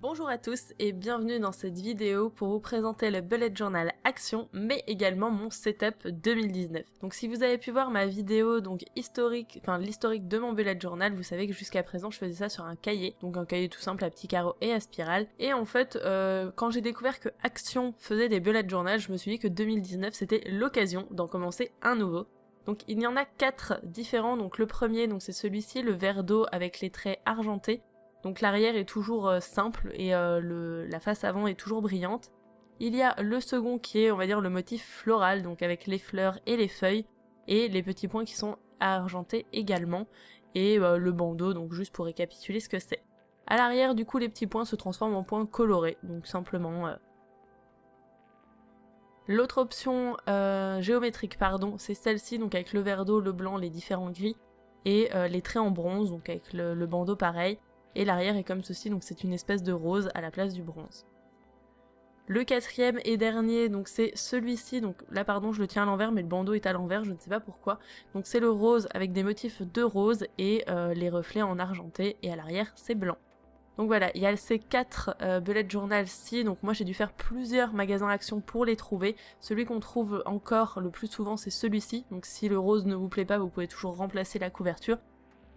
Bonjour à tous et bienvenue dans cette vidéo pour vous présenter le bullet journal action mais également mon setup 2019. Donc si vous avez pu voir ma vidéo donc l'historique de mon bullet journal, vous savez que jusqu'à présent je faisais ça sur un cahier, donc un cahier tout simple à petits carreaux et à spirale. Et en fait quand j'ai découvert que Action faisait des bullet journal, je me suis dit que 2019 c'était l'occasion d'en commencer un nouveau. Donc il y en a 4 différents, donc le premier donc c'est celui-ci, le vert d'eau avec les traits argentés. Donc l'arrière est toujours simple et la face avant est toujours brillante. Il y a le second qui est on va dire le motif floral, donc avec les fleurs et les feuilles, et les petits points qui sont argentés également, et le bandeau, donc juste pour récapituler ce que c'est. À l'arrière du coup les petits points se transforment en points colorés, donc simplement... L'autre option géométrique c'est celle-ci, donc avec le vert d'eau, le blanc, les différents gris, et les traits en bronze, donc avec le bandeau pareil. Et l'arrière est comme ceci, donc c'est une espèce de rose à la place du bronze. Le quatrième et dernier, donc c'est celui-ci, donc là pardon je le tiens à l'envers mais le bandeau est à l'envers, je ne sais pas pourquoi. Donc c'est le rose avec des motifs de rose et les reflets en argenté, et à l'arrière c'est blanc. Donc voilà, il y a ces 4 bullet journal-ci, donc moi j'ai dû faire plusieurs magasins Action pour les trouver. Celui qu'on trouve encore le plus souvent c'est celui-ci, donc si le rose ne vous plaît pas vous pouvez toujours remplacer la couverture.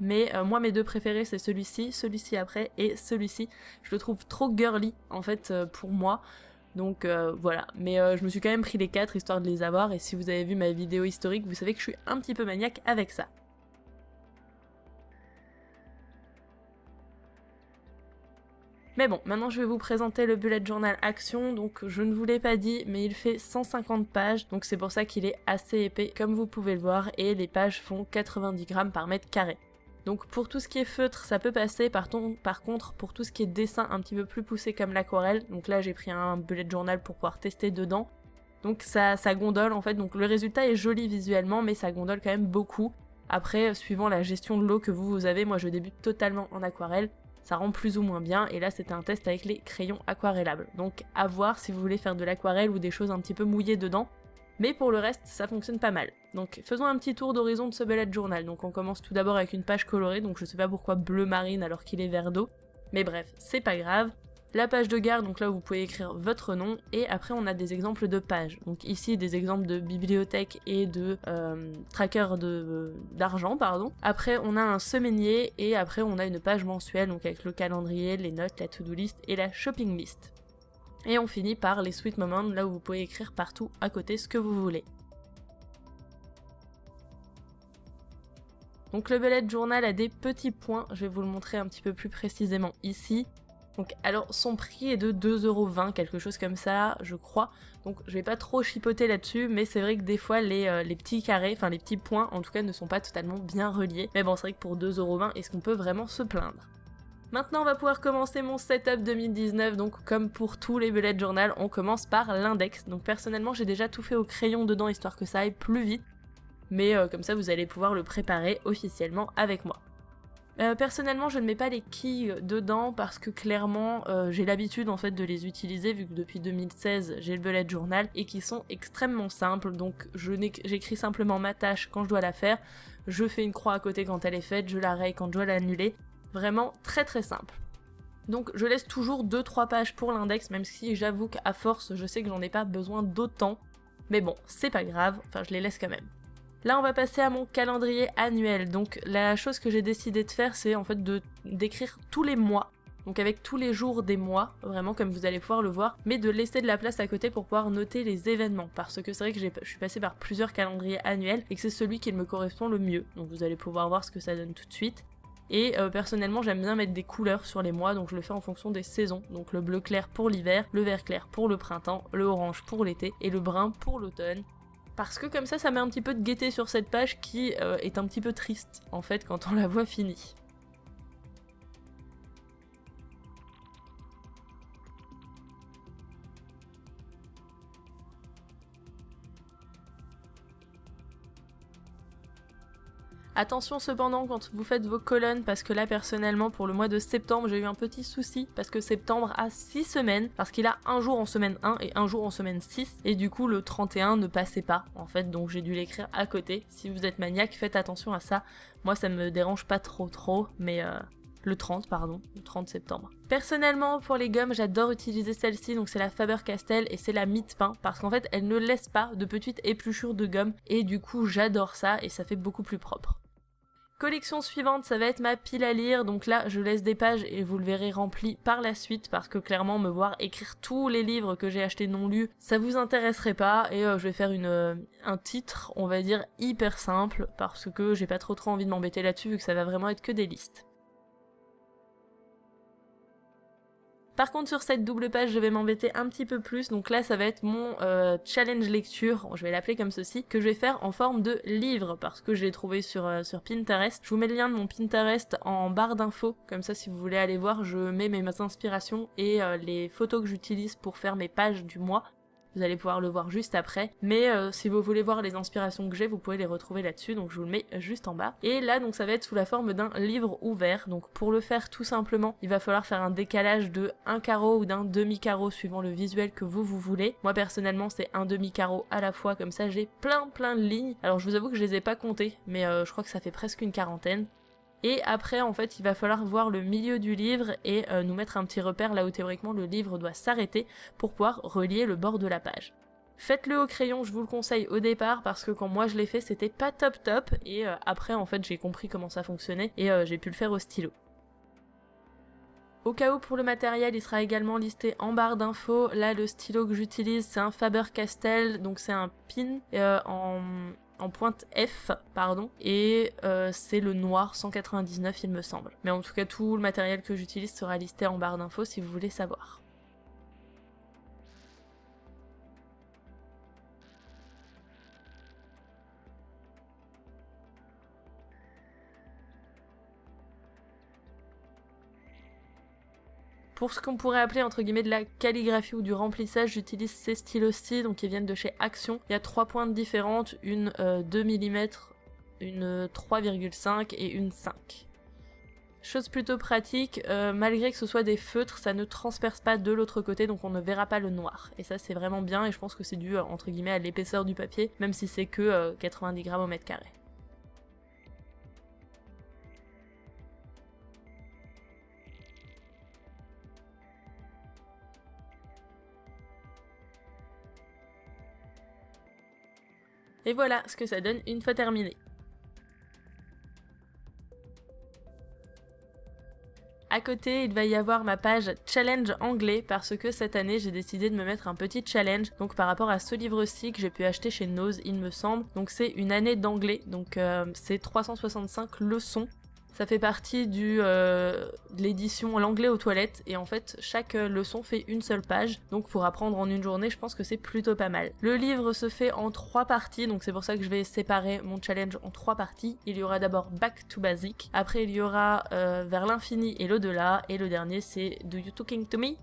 Mais moi mes deux préférés c'est celui-ci après et celui-ci. Je le trouve trop girly en fait pour moi. Donc voilà, mais je me suis quand même pris les 4 histoire de les avoir, et si vous avez vu ma vidéo historique vous savez que je suis un petit peu maniaque avec ça. Mais bon, maintenant je vais vous présenter le bullet journal Action, donc je ne vous l'ai pas dit, mais il fait 150 pages, donc c'est pour ça qu'il est assez épais comme vous pouvez le voir, et les pages font 90 grammes par mètre carré. Donc pour tout ce qui est feutre ça peut passer, par contre pour tout ce qui est dessin un petit peu plus poussé comme l'aquarelle, donc là j'ai pris un bullet journal pour pouvoir tester dedans, donc ça gondole en fait, donc le résultat est joli visuellement mais ça gondole quand même beaucoup. Après suivant la gestion de l'eau que vous avez, moi je débute totalement en aquarelle, ça rend plus ou moins bien, et là c'était un test avec les crayons aquarellables, donc à voir si vous voulez faire de l'aquarelle ou des choses un petit peu mouillées dedans. Mais pour le reste, ça fonctionne pas mal. Donc faisons un petit tour d'horizon de ce bullet journal. Donc on commence tout d'abord avec une page colorée, donc je sais pas pourquoi bleu marine alors qu'il est vert d'eau. Mais bref, c'est pas grave. La page de garde, donc là vous pouvez écrire votre nom, et après on a des exemples de pages. Donc ici des exemples de bibliothèque et de tracker d'argent, pardon. Après on a un semainier, et après on a une page mensuelle, donc avec le calendrier, les notes, la to-do list et la shopping list. Et on finit par les sweet moments, là où vous pouvez écrire partout à côté ce que vous voulez. Donc le bullet journal a des petits points, je vais vous le montrer un petit peu plus précisément ici. Donc alors son prix est de 2,20 €, quelque chose comme ça je crois, donc je vais pas trop chipoter là-dessus, mais c'est vrai que des fois les petits carrés, enfin les petits points en tout cas ne sont pas totalement bien reliés, mais bon c'est vrai que pour 2,20 €, est-ce qu'on peut vraiment se plaindre? Maintenant on va pouvoir commencer mon setup 2019, donc comme pour tous les bullet journal, on commence par l'index. Donc personnellement j'ai déjà tout fait au crayon dedans histoire que ça aille plus vite, mais comme ça vous allez pouvoir le préparer officiellement avec moi. Personnellement je ne mets pas les quilles dedans parce que clairement j'ai l'habitude en fait de les utiliser vu que depuis 2016 j'ai le bullet journal et qui sont extrêmement simples, donc j'écris simplement ma tâche quand je dois la faire, je fais une croix à côté quand elle est faite, je la raye quand je dois l'annuler. Vraiment très très simple. Donc je laisse toujours 2-3 pages pour l'index, même si j'avoue qu'à force je sais que j'en ai pas besoin d'autant, mais bon c'est pas grave, enfin je les laisse quand même. Là on va passer à mon calendrier annuel, donc la chose que j'ai décidé de faire c'est en fait d'écrire tous les mois, donc avec tous les jours des mois, vraiment comme vous allez pouvoir le voir, mais de laisser de la place à côté pour pouvoir noter les événements, parce que c'est vrai que je suis passée par plusieurs calendriers annuels et que c'est celui qui me correspond le mieux, donc vous allez pouvoir voir ce que ça donne tout de suite. Et personnellement j'aime bien mettre des couleurs sur les mois, donc je le fais en fonction des saisons, donc le bleu clair pour l'hiver, le vert clair pour le printemps, le orange pour l'été et le brun pour l'automne. Parce que comme ça met un petit peu de gaieté sur cette page qui est un petit peu triste en fait quand on la voit finie. Attention cependant quand vous faites vos colonnes, parce que là personnellement pour le mois de septembre j'ai eu un petit souci parce que septembre a 6 semaines, parce qu'il a un jour en semaine 1 et un jour en semaine 6, et du coup le 31 ne passait pas en fait, donc j'ai dû l'écrire à côté. Si vous êtes maniaque faites attention à ça, moi ça me dérange pas trop mais le 30 septembre. Personnellement, pour les gommes, j'adore utiliser celle-ci, donc c'est la Faber-Castell et c'est la Mite-Pain, parce qu'en fait, elle ne laisse pas de petites épluchures de gomme, et du coup, j'adore ça, et ça fait beaucoup plus propre. Collection suivante, ça va être ma pile à lire, donc là, je laisse des pages, et vous le verrez rempli par la suite, parce que clairement, me voir écrire tous les livres que j'ai achetés non lus, ça vous intéresserait pas, et je vais faire un titre, on va dire, hyper simple, parce que j'ai pas trop envie de m'embêter là-dessus, vu que ça va vraiment être que des listes. Par contre sur cette double page je vais m'embêter un petit peu plus, donc là ça va être mon challenge lecture, je vais l'appeler comme ceci, que je vais faire en forme de livre, parce que je l'ai trouvé sur Pinterest. Je vous mets le lien de mon Pinterest en barre d'infos, comme ça si vous voulez aller voir, je mets mes inspirations et les photos que j'utilise pour faire mes pages du mois. Vous allez pouvoir le voir juste après, mais si vous voulez voir les inspirations que j'ai, vous pouvez les retrouver là-dessus, donc je vous le mets juste en bas. Et là, donc ça va être sous la forme d'un livre ouvert, donc pour le faire tout simplement, il va falloir faire un décalage de 1 carreau ou d'un demi-carreau suivant le visuel que vous voulez. Moi personnellement, c'est un demi-carreau à la fois, comme ça j'ai plein de lignes. Alors je vous avoue que je les ai pas comptées, mais je crois que ça fait presque une quarantaine. Et après, en fait, il va falloir voir le milieu du livre et nous mettre un petit repère là où théoriquement le livre doit s'arrêter pour pouvoir relier le bord de la page. Faites-le au crayon, je vous le conseille au départ, parce que quand moi je l'ai fait, c'était pas top, et après, en fait, j'ai compris comment ça fonctionnait, et j'ai pu le faire au stylo. Au cas où pour le matériel, il sera également listé en barre d'infos. Là, le stylo que j'utilise, c'est un Faber-Castell, donc c'est un pin en pointe F, pardon, et c'est le noir 199 il me semble. Mais en tout cas tout le matériel que j'utilise sera listé en barre d'infos si vous voulez savoir. Pour ce qu'on pourrait appeler entre guillemets de la calligraphie ou du remplissage, j'utilise ces stylos-ci, donc ils viennent de chez Action. Il y a 3 pointes différentes, une 2 mm, une 3,5 et une 5. Chose plutôt pratique, malgré que ce soit des feutres, ça ne transperce pas de l'autre côté, donc on ne verra pas le noir. Et ça c'est vraiment bien, et je pense que c'est dû entre guillemets à l'épaisseur du papier, même si c'est que 90 grammes au mètre carré. Et voilà ce que ça donne une fois terminé. À côté, il va y avoir ma page challenge anglais, parce que cette année j'ai décidé de me mettre un petit challenge, donc par rapport à ce livre-ci que j'ai pu acheter chez Nose il me semble. Donc c'est une année d'anglais, donc c'est 365 leçons. Ça fait partie de l'édition L'anglais aux toilettes, et en fait chaque leçon fait une seule page, donc pour apprendre en une journée je pense que c'est plutôt pas mal. Le livre se fait en 3 parties, donc c'est pour ça que je vais séparer mon challenge en 3 parties. Il y aura d'abord Back to Basic, après il y aura Vers l'infini et l'au-delà, et le dernier c'est Do You Talking to Me?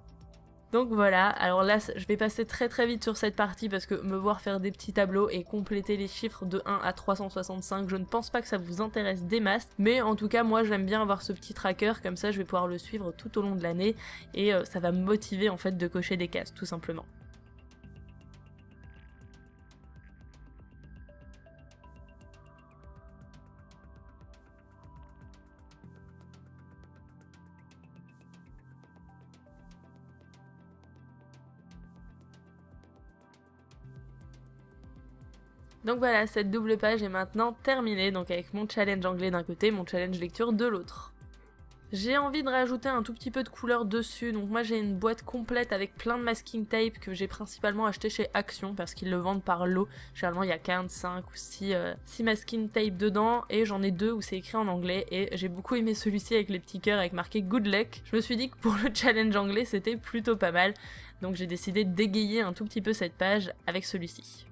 Donc voilà, alors là je vais passer très vite sur cette partie, parce que me voir faire des petits tableaux et compléter les chiffres de 1 à 365, je ne pense pas que ça vous intéresse des masses, mais en tout cas moi j'aime bien avoir ce petit tracker, comme ça je vais pouvoir le suivre tout au long de l'année, et ça va me motiver en fait de cocher des cases tout simplement. Donc voilà, cette double page est maintenant terminée, donc avec mon challenge anglais d'un côté, mon challenge lecture de l'autre. J'ai envie de rajouter un tout petit peu de couleur dessus, donc moi j'ai une boîte complète avec plein de masking tape que j'ai principalement acheté chez Action, parce qu'ils le vendent par lot. Généralement il y a 15, 5 ou 6 masking tape dedans, et j'en ai 2 où c'est écrit en anglais, et j'ai beaucoup aimé celui-ci avec les petits cœurs avec marqué Good Luck. Je me suis dit que pour le challenge anglais c'était plutôt pas mal, donc j'ai décidé d'égayer un tout petit peu cette page avec celui-ci.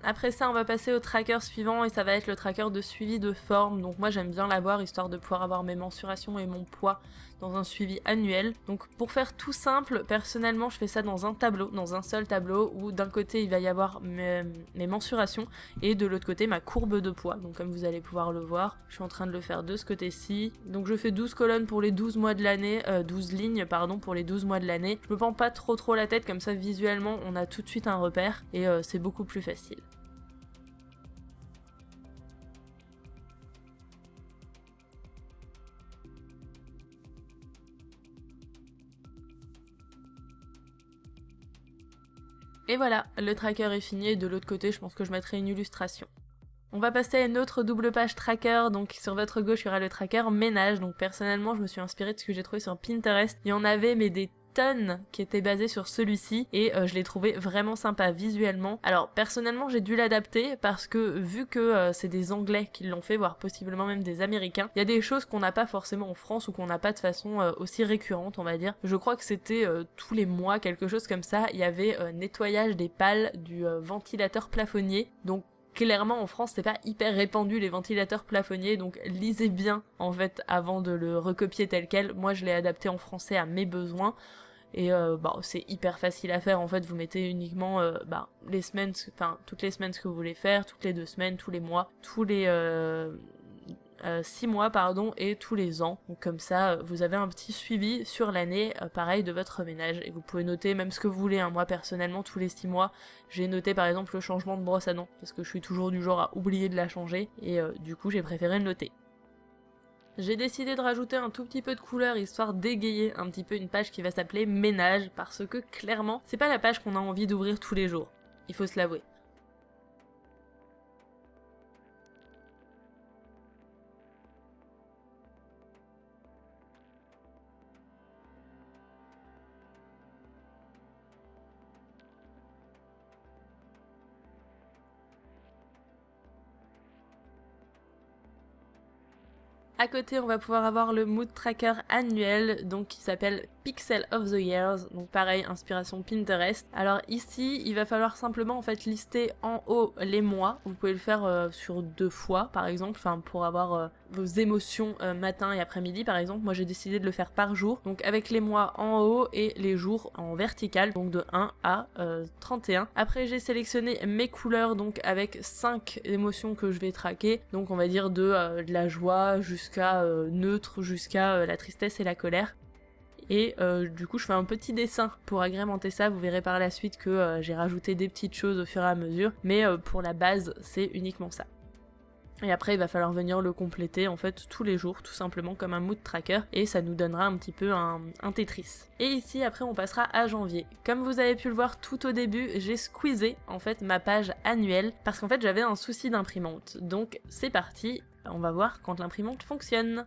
Après ça, on va passer au tracker suivant et ça va être le tracker de suivi de forme. Donc moi j'aime bien l'avoir histoire de pouvoir avoir mes mensurations et mon poids dans un suivi annuel. Donc pour faire tout simple, personnellement je fais ça dans un tableau, dans un seul tableau où d'un côté il va y avoir mes mensurations et de l'autre côté ma courbe de poids. Donc comme vous allez pouvoir le voir, je suis en train de le faire de ce côté-ci. Donc je fais 12 colonnes pour les 12 mois de l'année, 12 lignes pardon pour les 12 mois de l'année. Je me prends pas trop la tête, comme ça visuellement on a tout de suite un repère et c'est beaucoup plus facile. Et voilà, le tracker est fini et de l'autre côté je pense que je mettrai une illustration. On va passer à une autre double page tracker, donc sur votre gauche il y aura le tracker ménage, donc personnellement je me suis inspirée de ce que j'ai trouvé sur Pinterest, il y en avait mais des tonnes qui étaient basées sur celui-ci et je l'ai trouvé vraiment sympa visuellement. Alors personnellement j'ai dû l'adapter parce que vu que c'est des Anglais qui l'ont fait, voire possiblement même des Américains, il y a des choses qu'on n'a pas forcément en France ou qu'on n'a pas de façon aussi récurrente on va dire. Je crois que c'était tous les mois, quelque chose comme ça, il y avait nettoyage des pales du ventilateur plafonnier, donc clairement en France c'est pas hyper répandu les ventilateurs plafonniers, donc lisez bien en fait avant de le recopier tel quel. Moi je l'ai adapté en français à mes besoins et c'est hyper facile à faire en fait. Vous mettez uniquement les semaines, enfin toutes les semaines ce que vous voulez faire, toutes les 2 semaines, tous les mois, tous les 6 mois pardon et tous les ans. Donc comme ça vous avez un petit suivi sur l'année pareil de votre ménage et vous pouvez noter même ce que vous voulez, hein. Moi personnellement tous les 6 mois j'ai noté par exemple le changement de brosse à dents parce que je suis toujours du genre à oublier de la changer et du coup j'ai préféré le noter. J'ai décidé de rajouter un tout petit peu de couleur histoire d'égayer un petit peu une page qui va s'appeler ménage parce que clairement c'est pas la page qu'on a envie d'ouvrir tous les jours, il faut se l'avouer. À côté, on va pouvoir avoir le mood tracker annuel, donc qui s'appelle Pixel of the Years, donc pareil, inspiration Pinterest. Alors ici, il va falloir simplement en fait lister en haut les mois. Vous pouvez le faire sur 2 fois, par exemple, enfin pour avoir vos émotions matin et après-midi, par exemple. Moi, j'ai décidé de le faire par jour, donc avec les mois en haut et les jours en vertical, donc de 1 à 31. Après, j'ai sélectionné mes couleurs, donc avec 5 émotions que je vais traquer, donc on va dire de la joie jusqu'à neutre, jusqu'à la tristesse et la colère. Et du coup je fais un petit dessin pour agrémenter ça, vous verrez par la suite que j'ai rajouté des petites choses au fur et à mesure, mais pour la base c'est uniquement ça. Et après il va falloir venir le compléter en fait tous les jours, tout simplement comme un mood tracker, et ça nous donnera un petit peu un Tetris. Et ici après on passera à janvier. Comme vous avez pu le voir tout au début, j'ai squeezé en fait ma page annuelle, parce qu'en fait j'avais un souci d'imprimante. Donc c'est parti, on va voir quand l'imprimante fonctionne.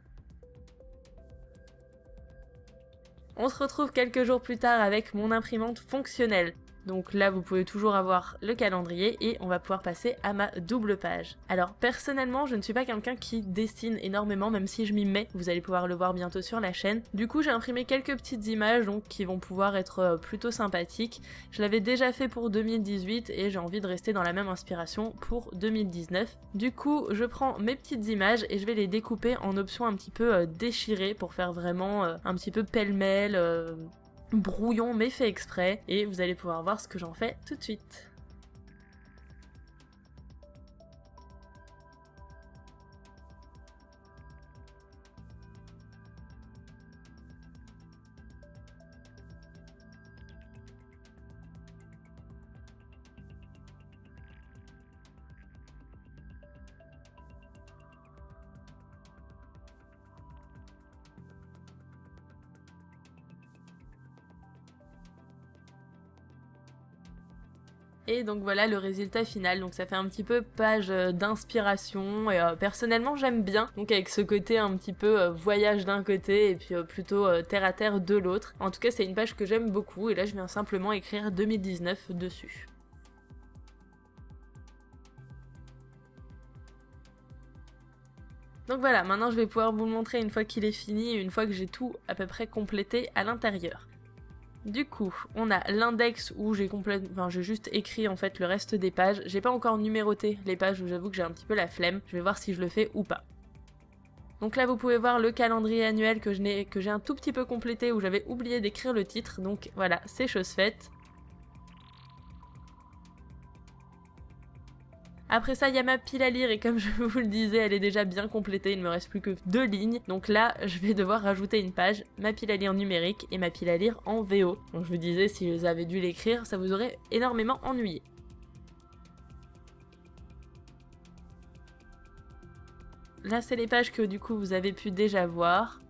On se retrouve quelques jours plus tard avec mon imprimante fonctionnelle. Donc là vous pouvez toujours avoir le calendrier et on va pouvoir passer à ma double page. Alors personnellement je ne suis pas quelqu'un qui dessine énormément, même si je m'y mets, vous allez pouvoir le voir bientôt sur la chaîne. Du coup j'ai imprimé quelques petites images donc qui vont pouvoir être plutôt sympathiques. Je l'avais déjà fait pour 2018 et j'ai envie de rester dans la même inspiration pour 2019. Du coup je prends mes petites images et je vais les découper en options un petit peu déchirées pour faire vraiment un petit peu pêle-mêle, brouillon mais fait exprès, et vous allez pouvoir voir ce que j'en fais tout de suite. Et donc voilà le résultat final, donc ça fait un petit peu page d'inspiration et personnellement j'aime bien, donc avec ce côté un petit peu voyage d'un côté et puis plutôt terre à terre de l'autre. En tout cas c'est une page que j'aime beaucoup et là je viens simplement écrire 2019 dessus. Donc voilà, maintenant je vais pouvoir vous le montrer une fois qu'il est fini, une fois que j'ai tout à peu près complété à l'intérieur. Du coup, on a l'index où j'ai juste écrit en fait le reste des pages. J'ai pas encore numéroté les pages où j'avoue que j'ai un petit peu la flemme. Je vais voir si je le fais ou pas. Donc là, vous pouvez voir le calendrier annuel que j'ai un tout petit peu complété où j'avais oublié d'écrire le titre. Donc voilà, c'est chose faite. Après ça, il y a ma pile à lire et comme je vous le disais, elle est déjà bien complétée, il ne me reste plus que 2 lignes. Donc là, je vais devoir rajouter une page, ma pile à lire numérique et ma pile à lire en VO. Donc je vous disais, si vous avez dû l'écrire, ça vous aurait énormément ennuyé. Là, c'est les pages que du coup vous avez pu déjà voir.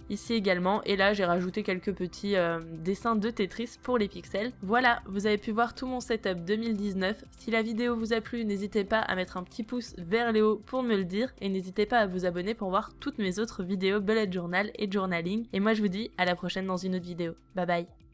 Ici également, et là j'ai rajouté quelques petits dessins de Tetris pour les pixels. Voilà, vous avez pu voir tout mon setup 2019. Si la vidéo vous a plu, n'hésitez pas à mettre un petit pouce vers le haut pour me le dire, et n'hésitez pas à vous abonner pour voir toutes mes autres vidéos bullet journal et journaling. Et moi je vous dis à la prochaine dans une autre vidéo. Bye bye.